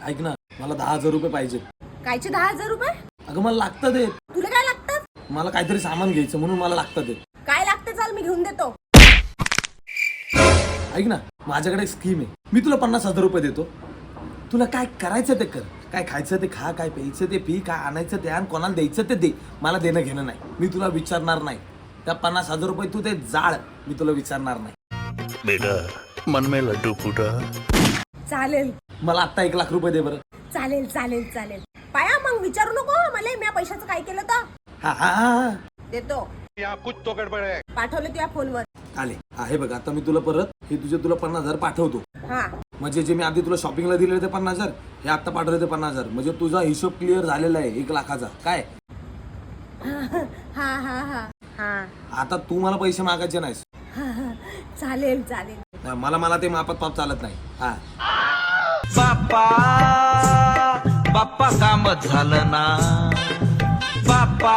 ऐक ना, मला 10,000 रुपये पाहिजे. कायचे 10,000 रुपये? अगं मला लागतं ते. तुला काय लागतात? मला काहीतरी सामान घ्यायचं म्हणून मला लागतं ते. काय लागते चाल मी घेऊन देतो. ऐक ना, माझ्याकडे एक स्कीम आहे. मी तुला 50,000 रुपये देतो. तुला काय करायचं ते कर. काय खायचं ते खा, काय प्यायचं ते पी, काय आणायचं ते आण, कोणाला द्यायचं ते दे. मला देणं घेणं नाही. मी तुला विचारणार नाही. त्या 50,000 रुपये तू ते जाळ, मी तुला विचारणार नाही. बेटा मन में लड्डू फूटा. चालेल. मला आत्ता 1,00,000 रुपये दे बरं. चालेल चालेल चालेल. पाया मग विचारू नको मला मी पैशाचं काय केलं तर. हा हा हा देतो. यहाँ कुछ तो गड़बड़ है. पाठवले तुझ्या फोनवर. आले. आहे बघ, आता मी तुला परत हे तुला 50,000 पाठवतो. हा म्हणजे जे मी आधी तुला शॉपिंगला दिले ते 50,000, हे आता पाठवले ते 50,000. म्हणजे तुझा हिशोब क्लिअर झालेला आहे 1,00,000चा. काय हा हा हा हा आता तू मला पैसे मागायचे नाहीस. चालेल चालेल. मला ते मापात पाप चालत नाही. हा बाप्पा कामच झालं ना बाप्पा.